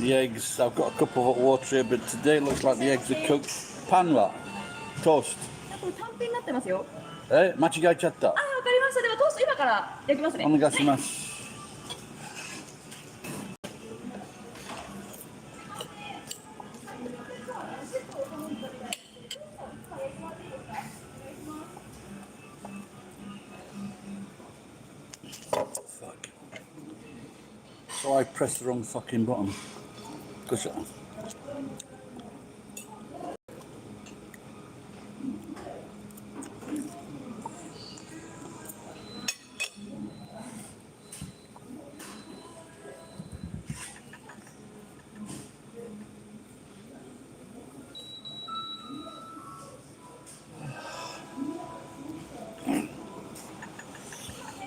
the eggs. I've got a cup of hot water, but today it looks like the eggs are cooked. Panは toast. これ単品になってますよ。間違えちゃった。わかりました。ではトースト今から焼きますね。お願いします。Fuck. So I pressed the wrong fucking button. Because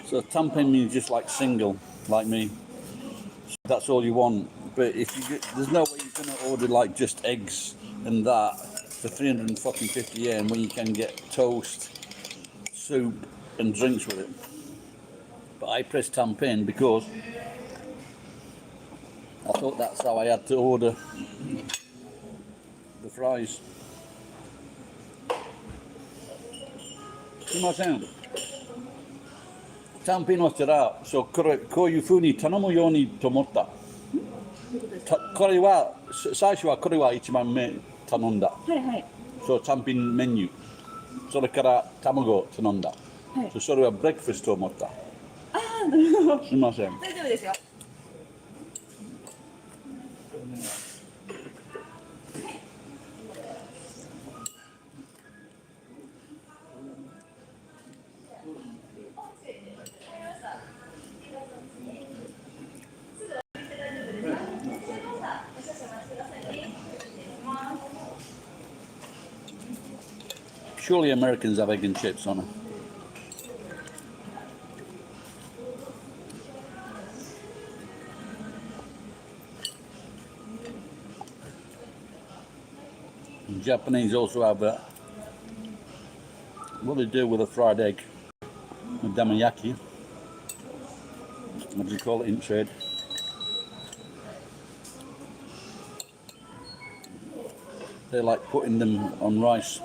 So tamping means just like single, like me. So that's all you want. But if you get, there's no way you're gonna order like just eggs and that for 350 yen when you can get toast, soup, and drinks with it. But I pressed tampin because I thought that's how I had to order the fries. すいません。単品をしたら、そうこういう風に頼むようにと思った。これは最初はこれは一番目頼んだ。はいはい。そう単品メニュー。それから卵を頼んだ。はい、それはブレックファストと思った。なるほど。すみません。大丈夫ですよ。Surely Americans have egg and chips on it. And Japanese also have a, what they do with a fried egg, a damayaki. What do you call it in trade? They like putting them on rice,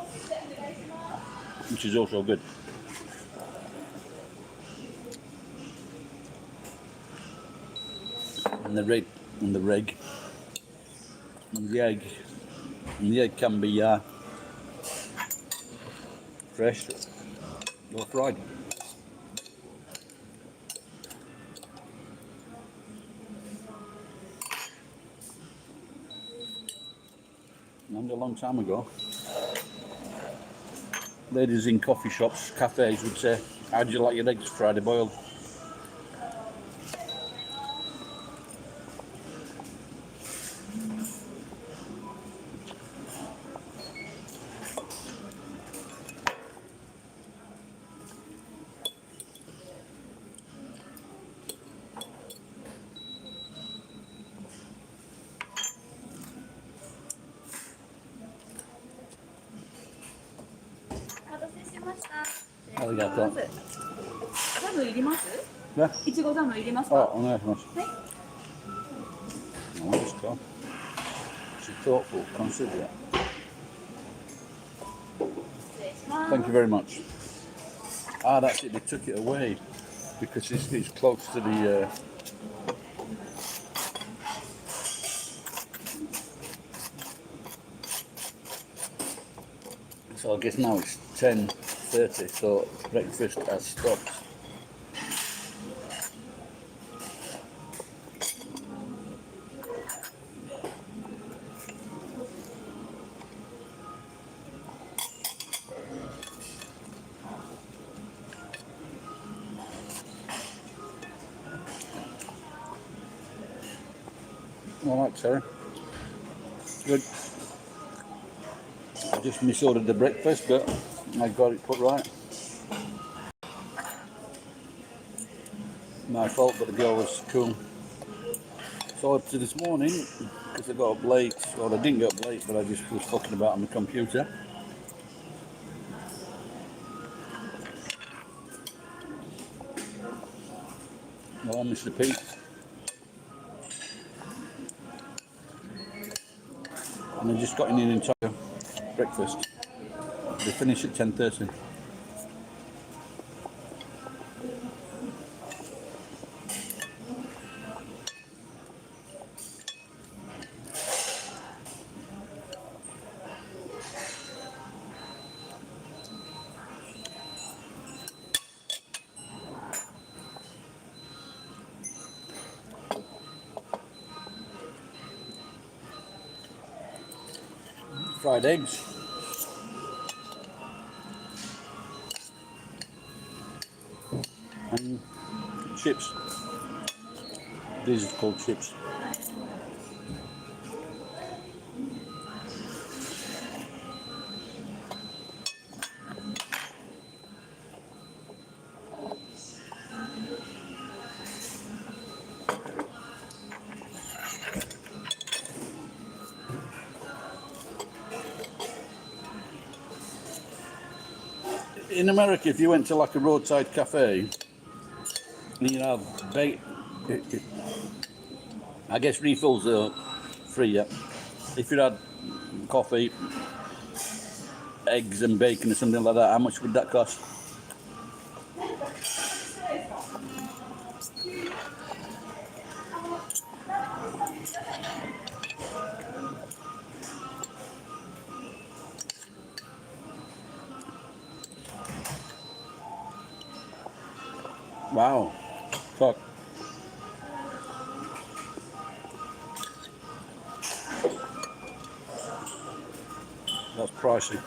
which is also good. And the egg, and the egg can be fresh or fried. And a long time ago, ladies in coffee shops, cafes would say, "How do you like your eggs fried or boiled?"ありがとう。ジャムいります？いちごジャムいりますか？あ、お願いします。はい。何ですか？She's thoughtful, considerate. Thank you very much. Ah, that's it. They took it away because it's close to the. So I guess now it's 10:30, so breakfast has stopped. All right, Sarah. Good. I just misordered the breakfast, but I got it put right. My fault, but the girl was cool. So up to this morning, because I got up late, or I didn't get up late, but I just was fucking about on the computer. Hello, Mr. Pete. And I just got in here and took breakfast. They finish at 10:30. Fried eggs. And chips. These are called chips. In America, if you went to like a roadside cafe, you know, I guess refills are free, yeah. If you had coffee, eggs and bacon or something like that, how much would that cost? Wow. Fuck. That's pricey.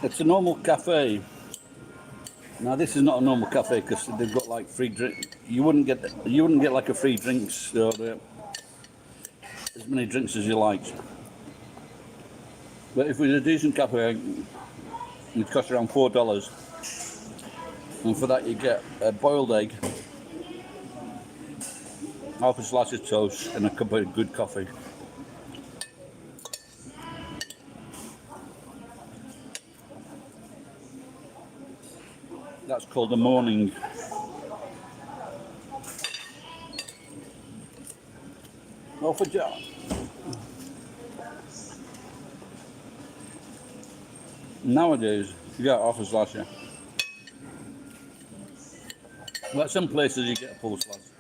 It's a normal cafe. Now this is not a normal cafe because they've got like free drink. You wouldn't get like a free drinks or as many drinks as you like. But if it was a decent cafe, it cost around $4, and for that you get a boiled egg, half a slice of toast, and a cup of good coffee. That's called a morning. Well, for nowadays, you get half a slice, yeah. Well, at some places you get a full slice.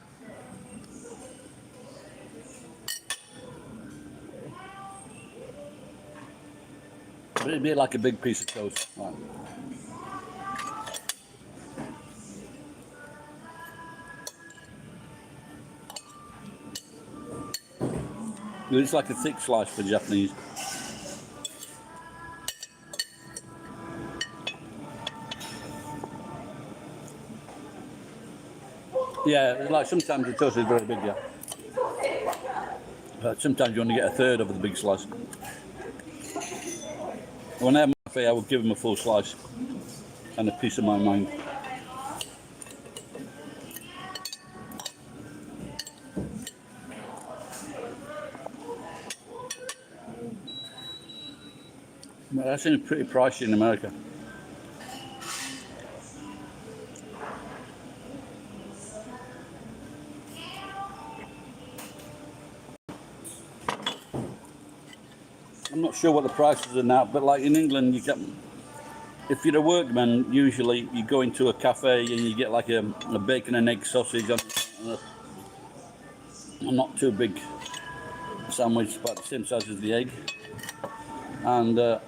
But it'd be like a big piece of toast. Right. It's like a thick slice for Japanese. Yeah, like sometimes the toast is very big, yeah. But sometimes you only get a third of the big slice. When I have my cafe, I would give them a full slice and a piece of my mind. But that seems pretty pricey in America. I'm not sure what the prices are now, but like in England, you get, if you're a workman, usually you go into a cafe and you get like a bacon and egg sausage on a not too big sandwich, about the same size as the egg, and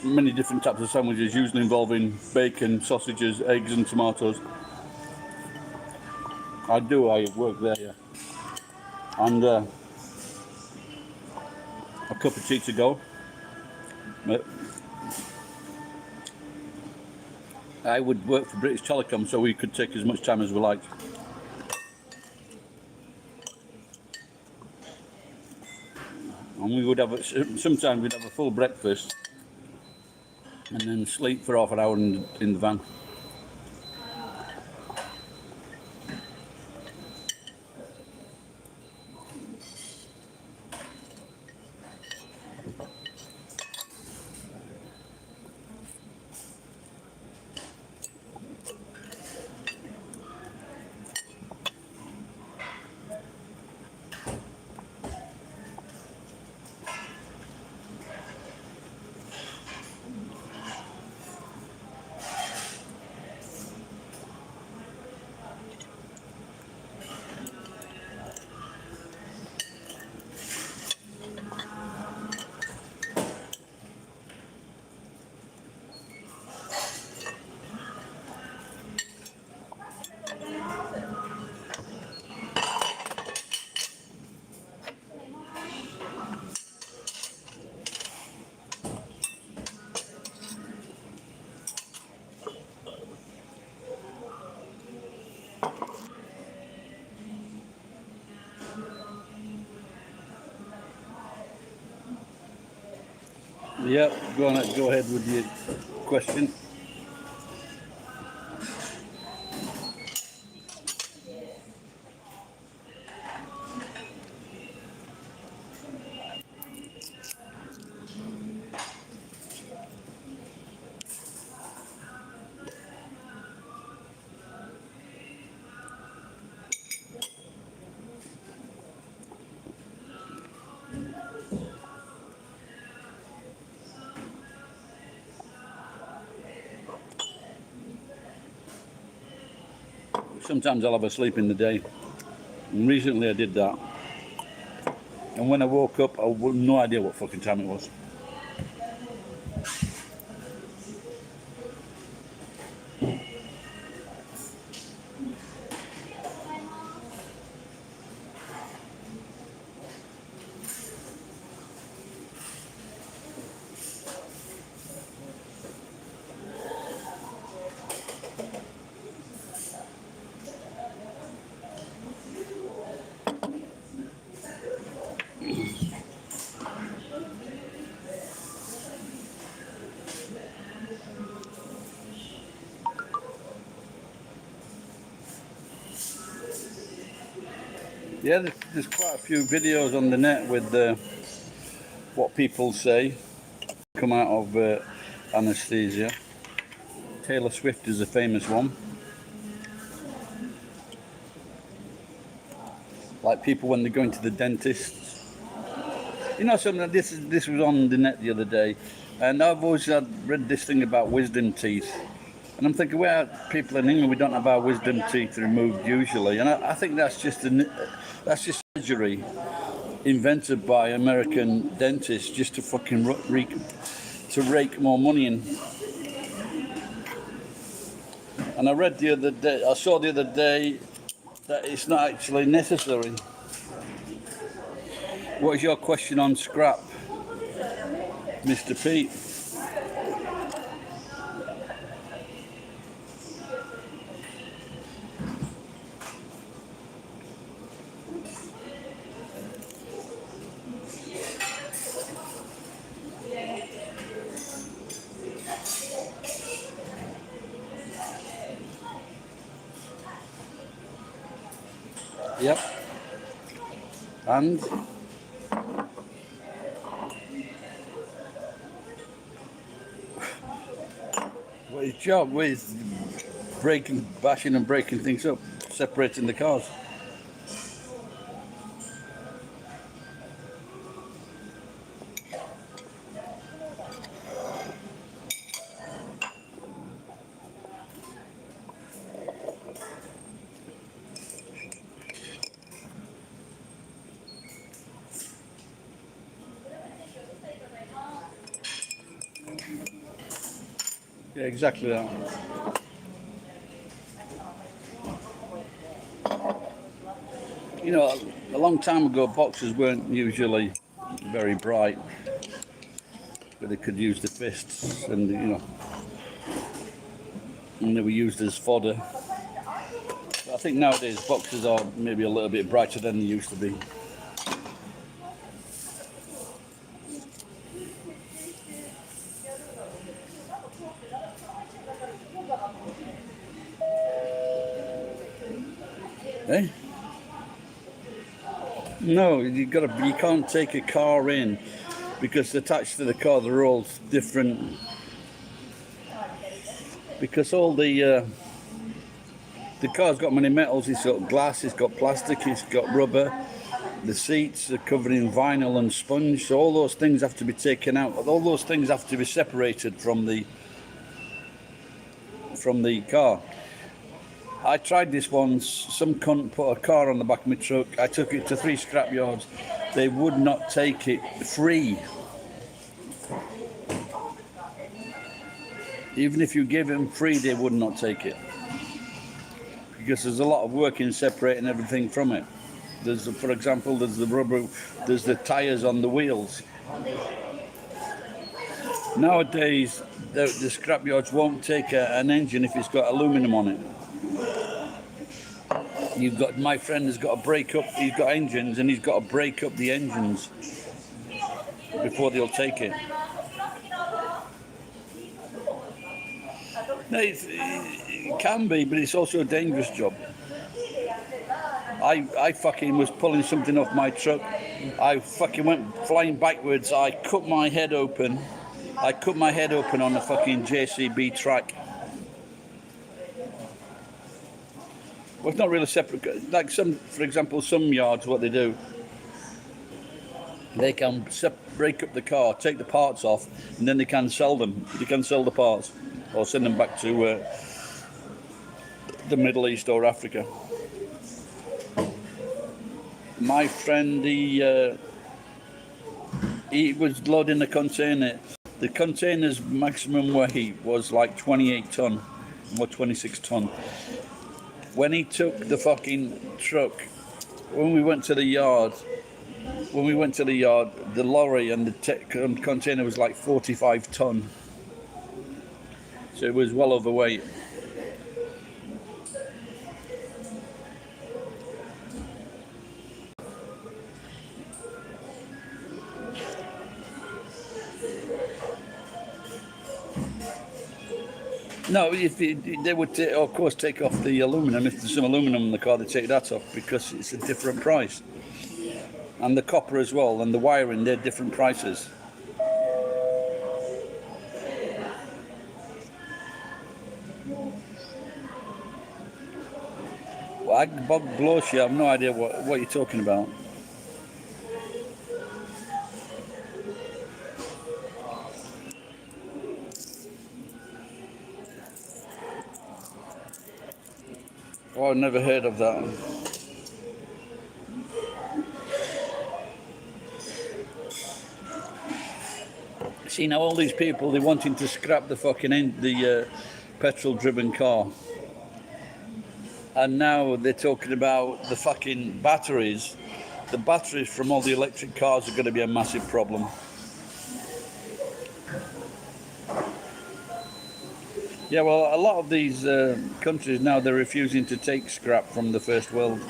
many different types of sandwiches, usually involving bacon, sausages, eggs, and tomatoes. I work there, yeah, and a cup of tea to go. But I would work for British Telecom, so we could take as much time as we liked. And we would have sometimes we'd have a full breakfast and then sleep for half an hour in the van. Yep, go on, go ahead with your question. Sometimes I'll have a sleep in the day. And recently I did that. And when I woke up, I had no idea what fucking time it was. Yeah, there's quite a few videos on the net with what people say come out of anesthesia. Taylor Swift is a famous one. Like people when they're going to the dentist. You know something, this was on the net the other day, and I've always read this thing about wisdom teeth. And I'm thinking, well, people in England, we don't have our wisdom teeth removed usually. And I think that's just surgery invented by American dentists just to fucking rake more money in. And I saw the other day that it's not actually necessary. What is your question on scrap, Mr. Pete? Yep. And what his job with bashing and breaking things up, separating the cars. Yeah, exactly that. You know, a long time ago, boxers weren't usually very bright, but they could use the fists, and and they were used as fodder. But I think nowadays boxers are maybe a little bit brighter than they used to be. Eh? No, you can't take a car in because attached to the car they're all different. Because all the car's got many metals. It's got glass, it's got plastic, it's got rubber. The seats are covered in vinyl and sponge. So all those things have to be taken out. All those things have to be separated from the car. I tried this once. Some cunt put a car on the back of my truck. I took it to 3 scrap yards. They would not take it free. Even if you gave them free, they would not take it. Because there's a lot of work in separating everything from it. For example, there's the rubber, there's the tyres on the wheels. Nowadays, the scrapyards won't take an engine if it's got aluminum on it. My friend has got to break up, he's got engines and he's got to break up the engines before they'll take it. No, it can be, but it's also a dangerous job. I fucking was pulling something off my truck. I fucking went flying backwards. I cut my head open. I cut my head open on the fucking JCB track. Well, it's not really separate. Like for example, some yards, what they do, they can break up the car, take the parts off, and then they can sell them. They can sell the parts or send them back to the Middle East or Africa. My friend, he was loading a container. The container's maximum weight was like 28 ton or 26 ton. When he took the fucking truck, when we went to the yard, the lorry and the container was like 45 ton. So it was well overweight. No, they would, of course, take off the aluminum. If there's some aluminum in the car, they take that off because it's a different price. And the copper as well, and the wiring, they're different prices. Well, Bob Blosh, I have no idea what you're talking about. Oh, I've never heard of that. See, now all these people, they're wanting to scrap the fucking petrol-driven car. And now they're talking about the fucking batteries. The batteries from all the electric cars are going to be a massive problem. Yeah, well, a lot of these countries now, they're refusing to take scrap from the first world.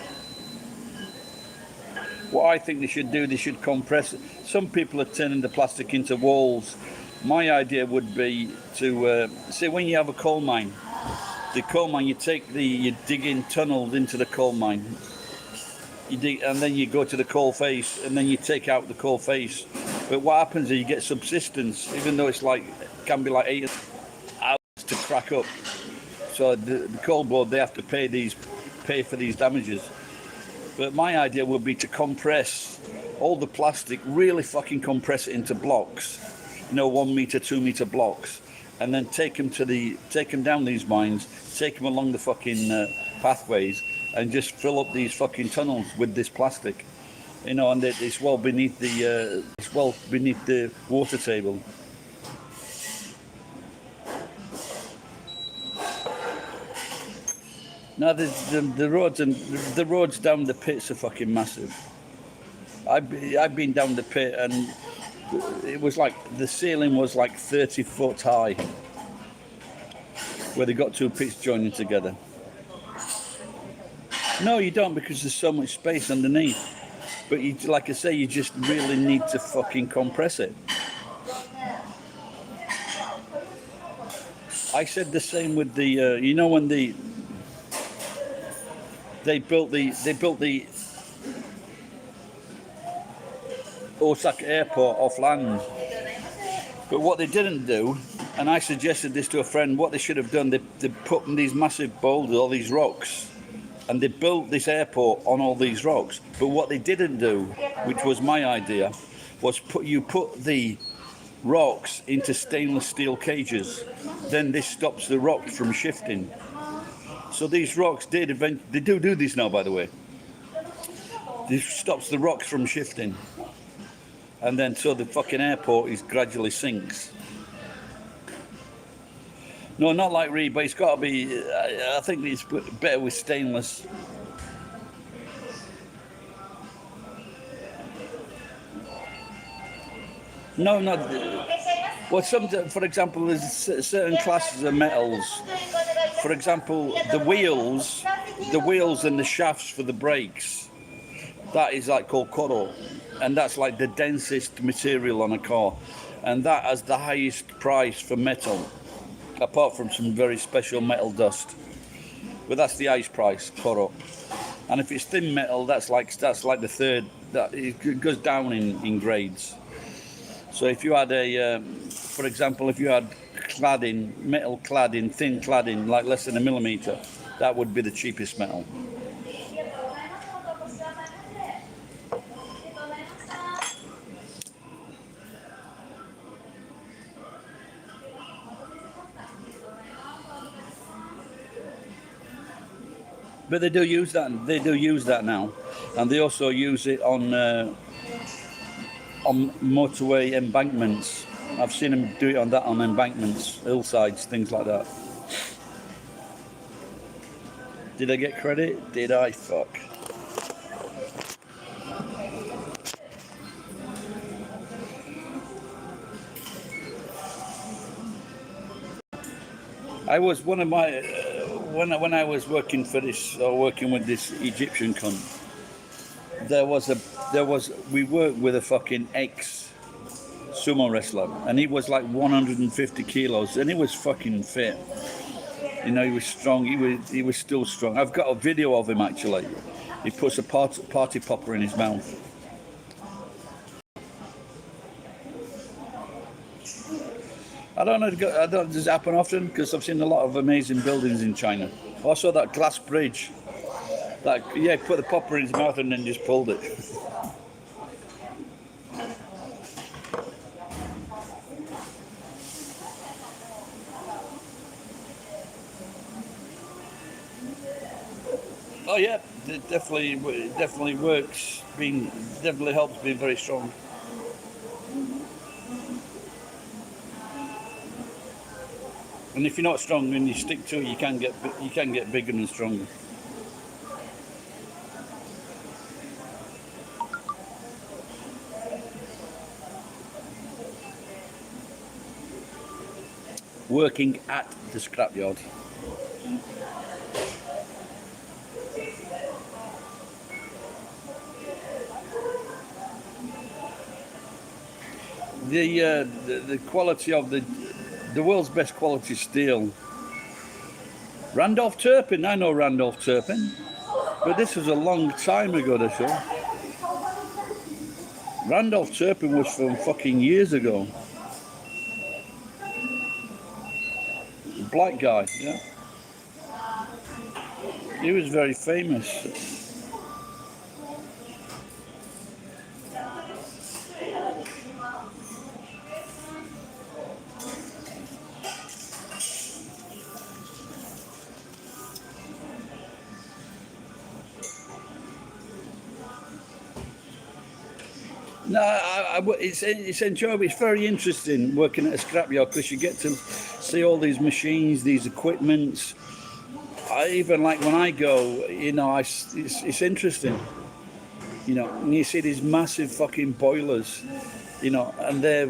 What I think they should do, they should compress it. Some people are turning the plastic into walls. My idea would be to, say when you have a coal mine, the coal mine, you dig in tunnels into the coal mine. You dig, and then you go to the coal face, and then you take out the coal face. But what happens is you get subsistence, even though it's like, can be like 8 hours to crack up. So the coal board, they have to pay for these damages. But my idea would be to compress all the plastic, really fucking compress it into blocks, 1 meter, 2 meter blocks, and then take them down these mines, take them along the fucking pathways, and just fill up these fucking tunnels with this plastic, and it's well beneath the water table. Now the roads down the pits are fucking massive. I've been down the pit and it was like the ceiling was like 30 foot high, where they got 2 pits joining together. No, you don't, because there's so much space underneath. But you, like I say, you just really need to fucking compress it. I said the same with the when they built the Osaka airport off land. But what they didn't do, and I suggested this to a friend, what they should have done, they put these massive boulders, all these rocks, and they built this airport on all these rocks. But what they didn't do, which was my idea, was put the rocks into stainless steel cages. Then this stops the rocks from shifting. So these rocks they do this now, by the way. This stops the rocks from shifting. And then so the fucking airport gradually sinks. No, not like reed, but it's got to be, I think it's better with stainless. No, not, well, for example, there's certain classes of metals. For example, the wheels and the shafts for the brakes, that is like called koro, and that's like the densest material on a car, and that has the highest price for metal. apart from some very special metal dust. But that's the ice price put up. And if it's thin metal, that's like the third. That it goes down in grades. So if you had for example, if you had cladding, metal cladding, thin cladding, like less than a millimeter, that would be the cheapest metal. But they do use that. They do use that now, and they also use it on motorway embankments. I've seen them do it on embankments, hillsides, things like that. Did I get credit? Did I? Fuck. I was one of my when I was working for this working with this Egyptian cunt. We worked with a fucking ex sumo wrestler, and he was like 150 kilos, and he was fucking fit. You know, he was strong. He was still strong. I've got a video of him actually. He puts a party popper in his mouth. I don't know. Does it happen often? Because I've seen a lot of amazing buildings in China. Also, that glass bridge. He put the popper in his mouth and then just pulled it. Oh yeah, it definitely works. Definitely helps being very strong. And if you're not strong and you stick to it, you can get bigger and stronger. Working at the scrapyard. The quality of the world's best quality steel. Randolph Turpin, I know Randolph Turpin, but this was a long time ago, the show. Randolph Turpin was from fucking years ago. Black guy, yeah. He was very famous. No, it's enjoyable. It's very interesting working at a scrapyard because you get to see all these machines, these equipments. I even like when I go, you know, it's interesting. You know, and you see these massive fucking boilers, you know, and they're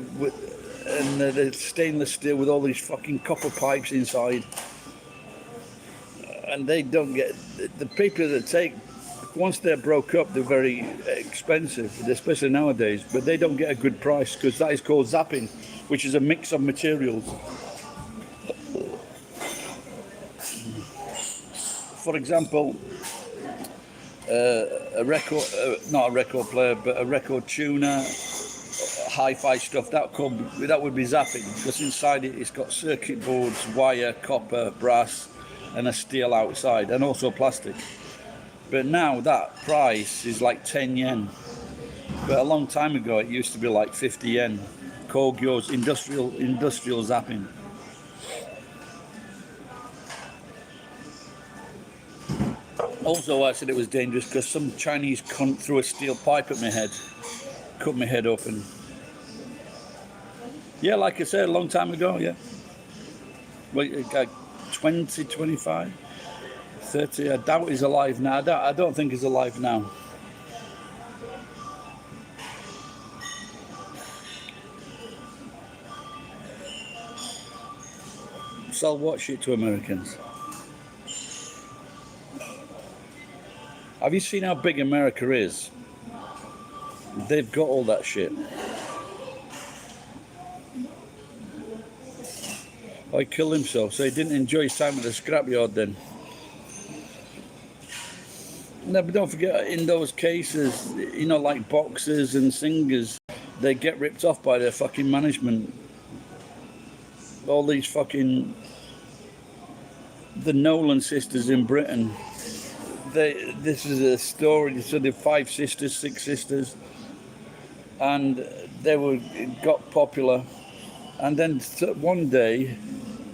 stainless steel with all these fucking copper pipes inside, and they don't get the people that take. Once they're broke up, they're very expensive, especially nowadays, but they don't get a good price because that is called zapping, which is a mix of materials. For example, not a record player, but a record tuner, hi-fi stuff, that would be zapping, because inside it's got circuit boards, wire, copper, brass, and a steel outside, and also plastic. But now that price is like 10 yen. But a long time ago it used to be like 50 yen. Kogyo's industrial zapping. Also I said it was dangerous because some Chinese cunt threw a steel pipe at my head. Cut my head open. Yeah, like I said, a long time ago, yeah. Well, like 20, 25. 30, I doubt he's alive now. I don't think he's alive now. Sell what shit to Americans? Have you seen how big America is? They've got all that shit. Oh Why kill himself? So he didn't enjoy his time at the scrapyard then. No, but don't forget, in those cases, you know, like boxers and singers, they get ripped off by their fucking management. All these fucking... The Nolan sisters in Britain, this is a story, so they're 5 sisters, 6 sisters, and they got popular, and then one day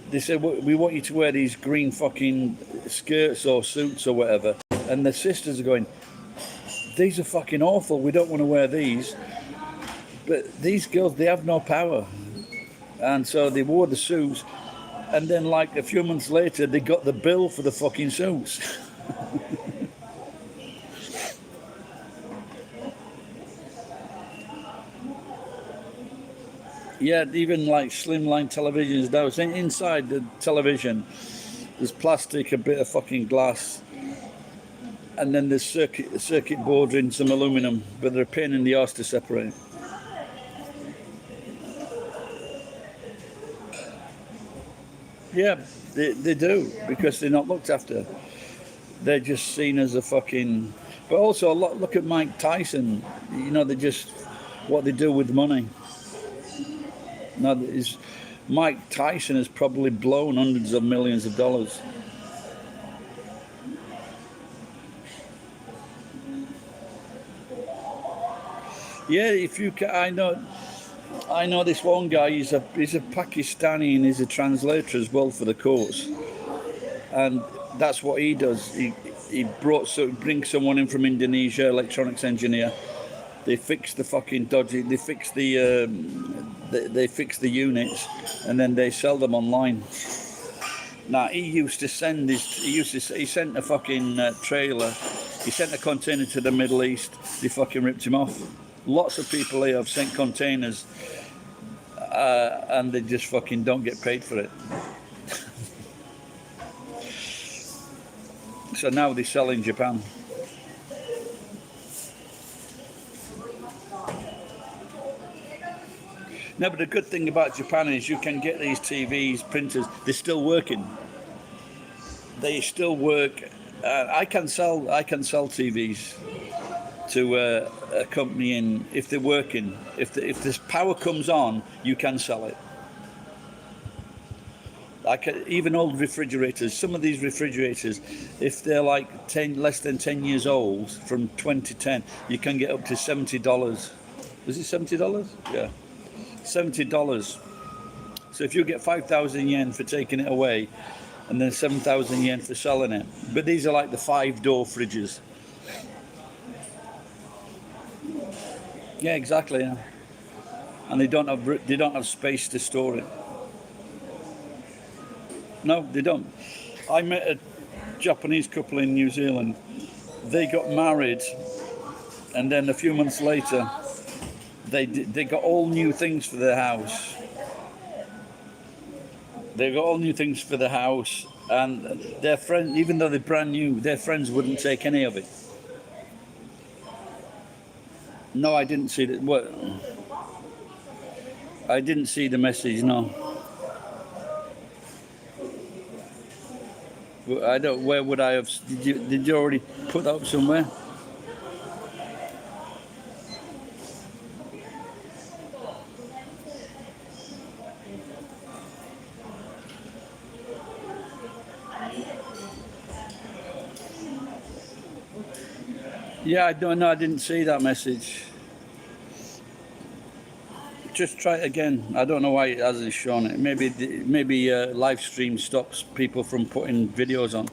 they said, we want you to wear these green fucking skirts or suits or whatever, and the sisters are going, these are fucking awful, we don't want to wear these. But these girls, they have no power, and so they wore the suits, and then like a few months later they got the bill for the fucking suits. Yeah, even like slimline televisions now, so inside the television there's plastic, a bit of fucking glass, and then there's circuit boards in some aluminum, but they're a pain in the arse to separate. Yeah, they do, because they're not looked after. They're just seen as a fucking... But also, look at Mike Tyson. You know, they just... What they do with money. Now, Mike Tyson has probably blown hundreds of millions of dollars. Yeah, if you can... I know this one guy, he's a Pakistani, and he's a translator as well for the course. And that's what he does. He brings someone in from Indonesia, electronics engineer. They fix the fucking dodgy. They fix the units, and then they sell them online. Now he sent a fucking trailer. He sent a container to the Middle East. They fucking ripped him off. Lots of people here have sent containers, and they just fucking don't get paid for it. So now they sell in Japan. No, but the good thing about Japan is you can get these TVs, printers, they're still working. They still work. I can sell TVs to a company in, if they're working. If this power comes on, you can sell it. Even old refrigerators, some of these refrigerators, if they're like less than 10 years old, from 2010, you can get up to $70. Was it $70? Yeah, $70. So if you get 5,000 yen for taking it away, and then 7,000 yen for selling it. But these are like the 5-door fridges. Yeah, exactly. Yeah. And they don't have space to store it. No, they don't. I met a Japanese couple in New Zealand. They got married, and then a few months later, they got all new things for their house. They got all new things for the house, and their friends, even though they're brand new, their friends wouldn't take any of it. No, I didn't see that. What? I didn't see the message. No. I don't. Where would I have? Did you already put that up somewhere? Yeah, I don't know. I didn't see that message. Just try it again. I don't know why it hasn't shown it. Maybe live stream stops people from putting videos on.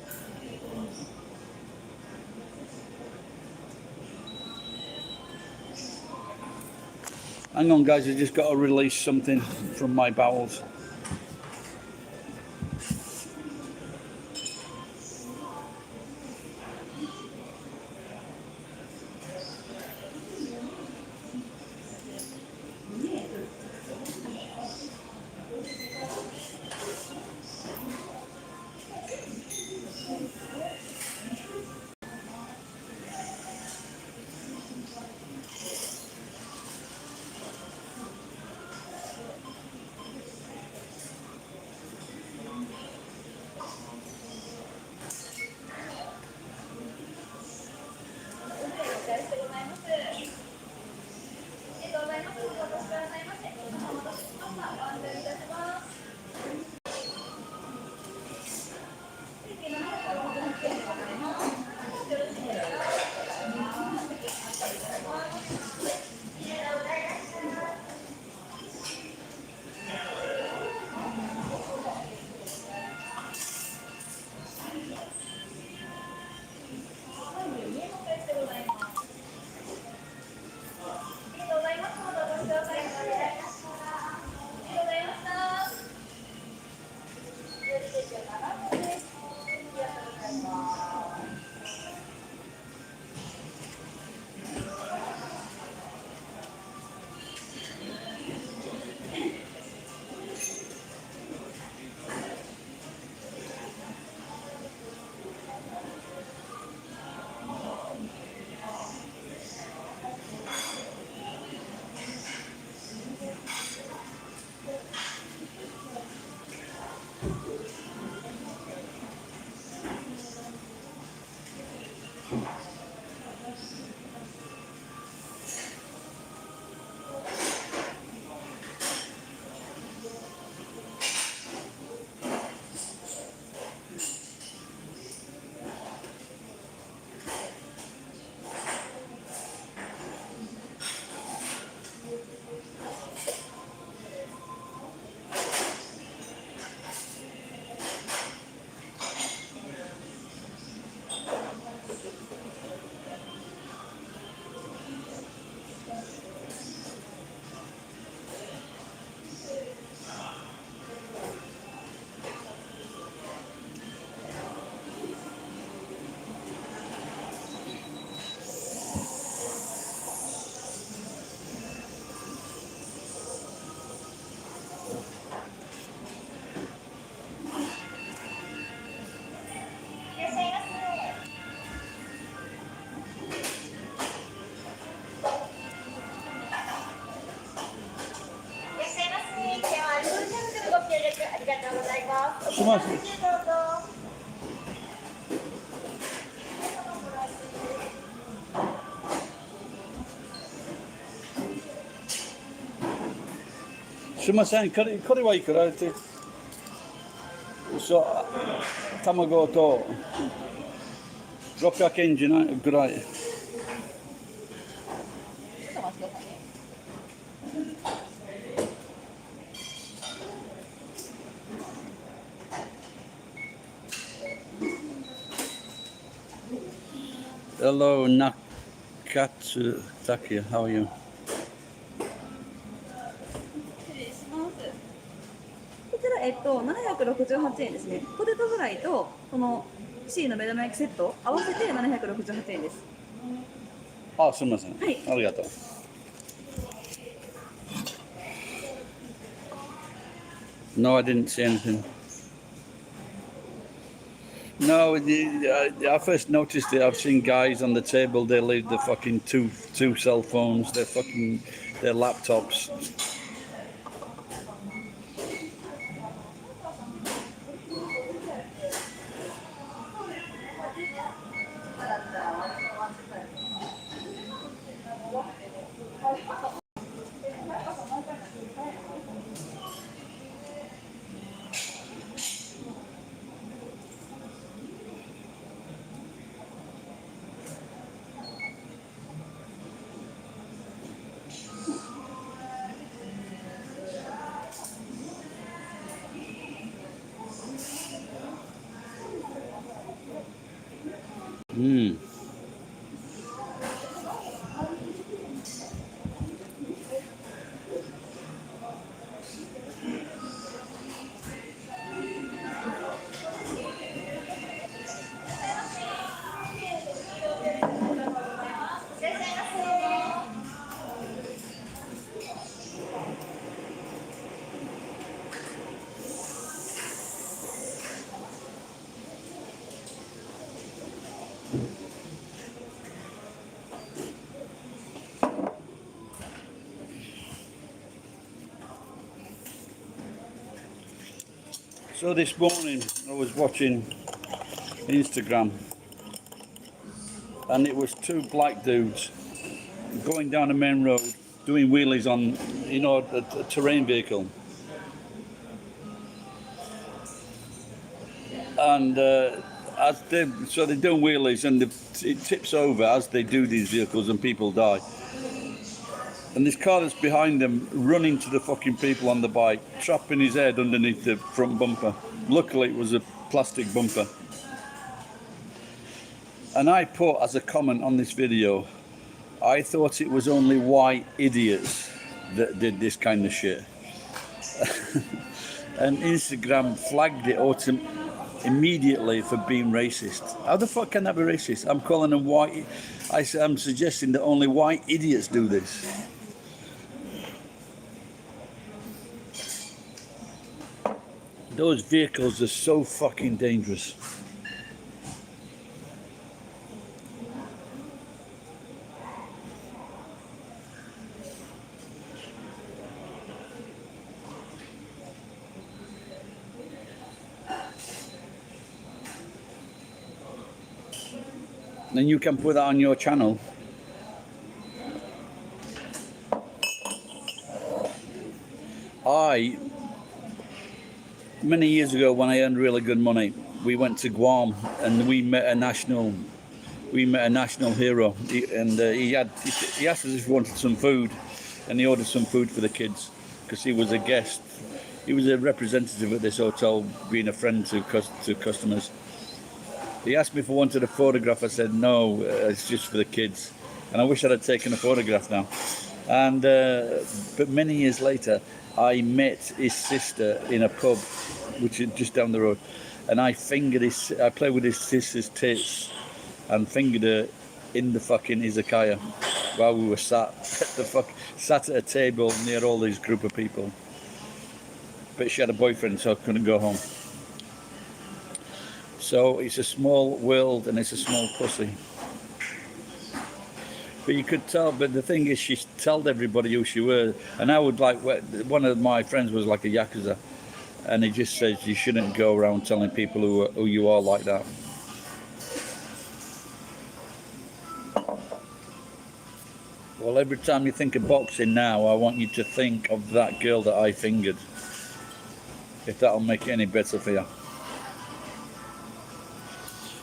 Hang on, guys. I just got to release something from my bowels. ません。すみません、これはいくらって。そう、卵と600円じゃないぐらい。Hello, Kkkkk, how are you? 失礼します。こちら、768円ですね。ポテトフライと、この C の目玉焼きセット、合わせて768円です。あ、すみません。はい。ありがとう。No, I didn't see anything. No, I first noticed it. I've seen guys on the table. They leave the fucking two cell phones. Their laptops. Mm. So this morning I was watching Instagram and it was two black dudes going down a main road doing wheelies on, a terrain vehicle. And so they're doing wheelies and it tips over as they do these vehicles and people die. And this car that's behind them running to the fucking people on the bike, trapping his head underneath the front bumper. Luckily it was a plastic bumper. And I put as a comment on this video, I thought it was only white idiots that did this kind of shit. And Instagram flagged it immediately for being racist. How the fuck can that be racist? I'm calling them white. I'm suggesting that only white idiots do this. Those vehicles are so fucking dangerous. And you can put that on your channel. Many years ago when I earned really good money, we went to Guam and we met a national hero. He asked us if we wanted some food, and he ordered some food for the kids because he was a guest. He was a representative at this hotel, being a friend to customers. He asked me if I wanted a photograph. I said no, it's just for the kids. And I wish I'd have taken a photograph now. And but many years later, I met his sister in a pub, which is just down the road, and I played with his sister's tits and fingered her in the fucking izakaya while we were sat at a table near all these group of people. But she had a boyfriend, so I couldn't go home. So it's a small world and it's a small pussy. But you could tell, but the thing is, she told everybody who she was. And I would one of my friends was like a Yakuza. and he just says you shouldn't go around telling people who you are like that. Well, every time you think of boxing now, I want you to think of that girl that I fingered. If that'll make it any better for you.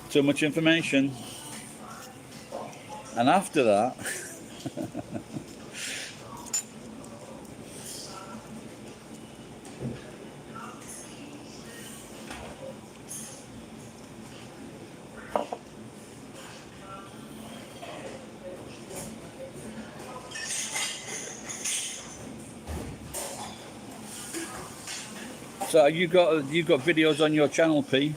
Too much information. And after that, so you got videos on your channel, P?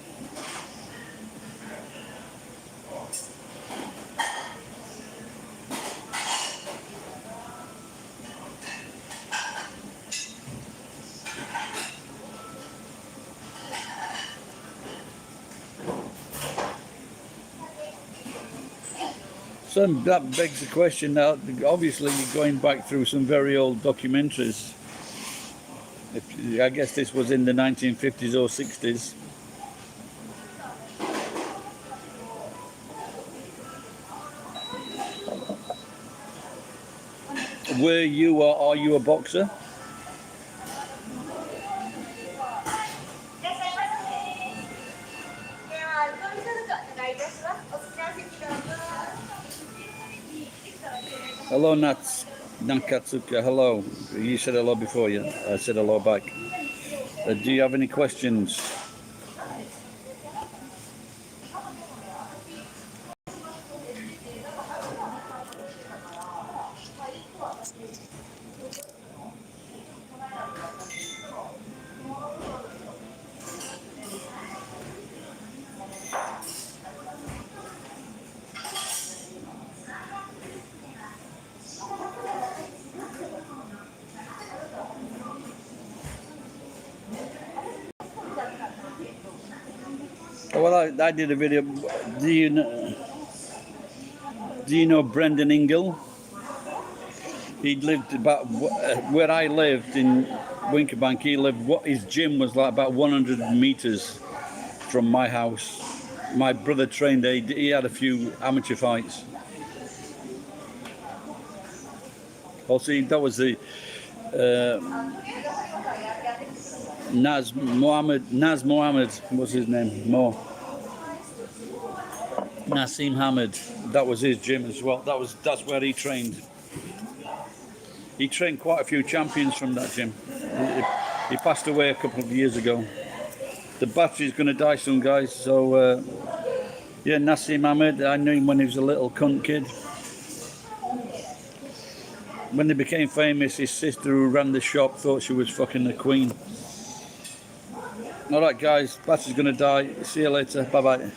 So that begs the question now, obviously you're going back through some very old documentaries. I guess this was in the 1950s or 60s. Were you or are you a boxer? Hello, Kkkkk. Hello. You said hello before, yeah? I said hello back. Do you have any questions? Well, I did a video. Do you know Brendan Ingle? He lived about where I lived in Winkerbank. He lived. His gym was like about 100 meters from my house. My brother trained there. He had a few amateur fights. Also, that was the Naz Mohammed was his name. Nassim Hamid. That was his gym as well. That's where he trained. He trained quite a few champions from that gym. He passed away a couple of years ago. The battery's going to die soon, guys. So yeah, Nassim Hamid. I knew him when he was a little cunt kid. When they became famous, his sister who ran the shop thought she was fucking the queen. Alright guys, battery's gonna die. See you later. Bye bye.